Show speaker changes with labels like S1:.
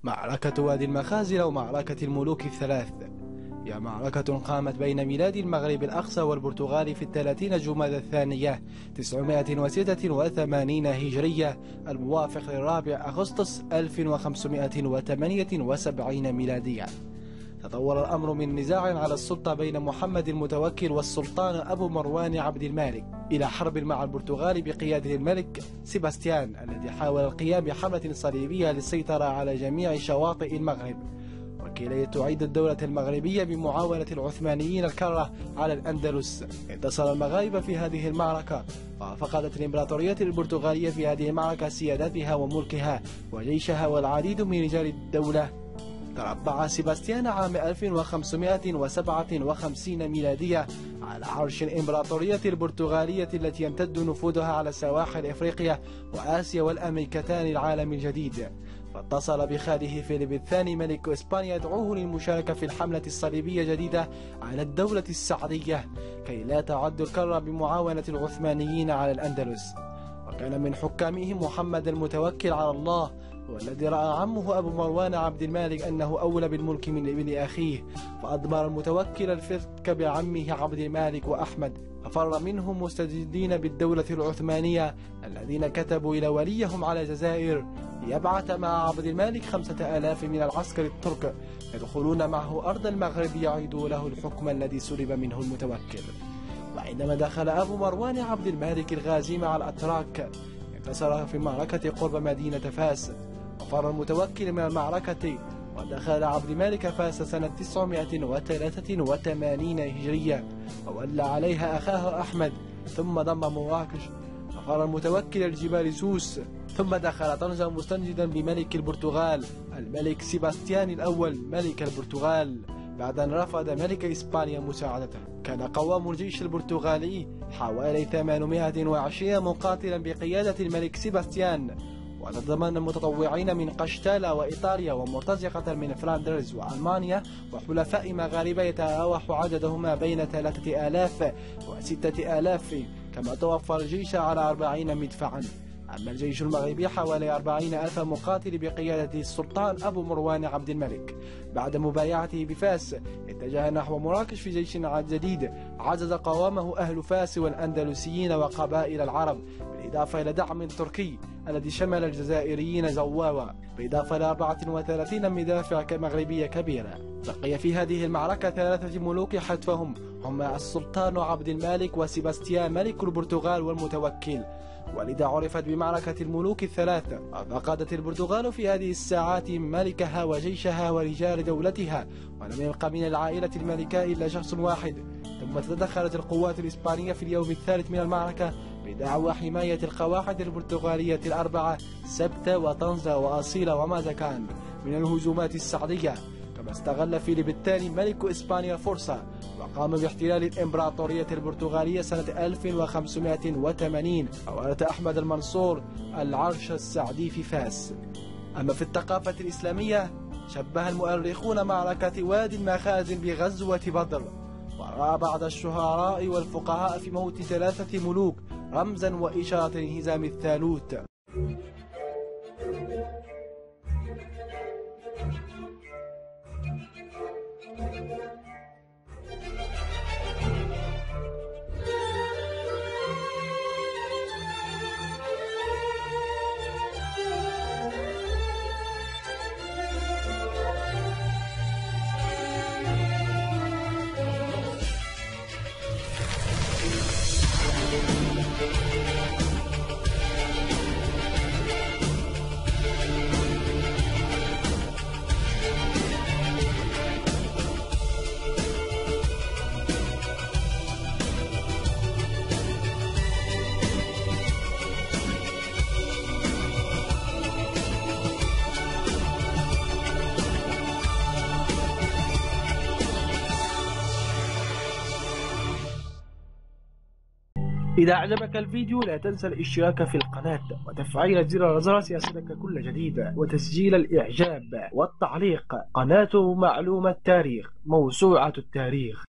S1: معركة وادي المخازن أو معركة الملوك الثلاث هي معركة قامت بين ميلاد المغرب الأقصى والبرتغال في 30 جمادى الثانية 986 هجرية الموافق للرابع أغسطس 1578 ميلادية. تطور الأمر من نزاع على السلطة بين محمد المتوكل والسلطان أبو مروان عبد المالك إلى حرب مع البرتغال بقيادة الملك سيباستيان الذي حاول القيام بحملة صليبية للسيطرة على جميع شواطئ المغرب، وكي تعيد الدولة المغربية بمعاونة العثمانيين الكرة على الأندلس. انتصر المغاربة في هذه المعركة، وفقدت الإمبراطورية البرتغالية في هذه المعركة سيادتها وملكها وجيشها والعديد من رجال الدولة. تربع سيباستيان عام 1557 ميلادية على عرش الإمبراطورية البرتغالية التي يمتد نفوذها على سواحل إفريقيا وآسيا والأمريكتان العالم الجديد. فاتصل بخاله فيليب الثاني ملك إسبانيا يدعوه للمشاركة في الحملة الصليبية الجديدة على الدولة السعدية كي لا تعد الكرة بمعاونة العثمانيين على الأندلس. وكان من حكامهم محمد المتوكل على الله، والذي رأى عمه أبو مروان عبد المالك أنه أولى بالملك من ابن أخيه، فأضمر المتوكل الفتك بعمه عبد المالك وأحمد، ففر منهم مستجدين بالدولة العثمانية الذين كتبوا إلى وليهم على الجزائر ليبعث مع عبد المالك 5000 من العسكر الترك يدخلون معه أرض المغرب يعيدوا له الحكم الذي سلب منه المتوكل. وعندما دخل أبو مروان عبد المالك الغازي مع الأتراك انتصر في معركة قرب مدينة فاس، وفر المتوكل من المعركة ودخل عبد المالك فاس سنة 983 هجرية وولى عليها أخاه أحمد، ثم ضم مراكش. وفر المتوكل الجبال سوس، ثم دخل طنجة مستنجدا بملك البرتغال الملك سيباستيان الأول ملك البرتغال بعد أن رفض ملك إسبانيا مساعدته. كان قوام الجيش البرتغالي حوالي 820 مقاتلا بقيادة الملك سيباستيان، وتضمن المتطوعين من قشتالة وإيطاليا ومرتزقة من فلاندرز وألمانيا وحلفاء مغاربة يتراوح عددهما بين 3000 و6000، كما توفر الجيش على 40 مدفعا. أما الجيش المغربي حوالي 40,000 مقاتل بقيادة السلطان أبو مروان عبد الملك. بعد مبايعته بفاس اتجه نحو مراكش في جيش جديد عزز قوامه أهل فاس والأندلسيين وقبائل العرب، بالإضافة إلى دعم تركي الذي شمل الجزائريين زواوا، بالإضافة إلى 34 مدافع مغربية كبيرة. بقي في هذه المعركة 3 ملوك حتفهم، هما السلطان عبد المالك وسيباستيان ملك البرتغال والمتوكل، ولذا عرفت بمعركة الملوك الثلاثة. فقدت البرتغال في هذه الساعات ملكها وجيشها ورجال دولتها، ولم يبق من العائلة الملكة إلا شخص واحد. ثم تدخلت القوات الإسبانية في اليوم الثالث من المعركة بدعوى حماية القواعد البرتغالية الأربعة سبتة وطنجة وأصيلة ومازكان من الهجومات السعدية. كما استغل فيليب الثاني ملك إسبانيا الفرصة وقام باحتلال الإمبراطورية البرتغالية سنة 1580، وورث أحمد المنصور العرش السعدي في فاس. أما في الثقافة الإسلامية شبه المؤرخون معركة وادي المخازن بغزوة بدر، ورأى بعض الشعراء والفقهاء في موت 3 ملوك رمزا وإشارة لانهزام الثالوث. إذا أعجبك الفيديو لا تنسى الاشتراك في القناة وتفعيل زر الجرس ليصلك كل جديد، وتسجيل الإعجاب والتعليق. قناة معلومة تاريخ، موسوعة التاريخ.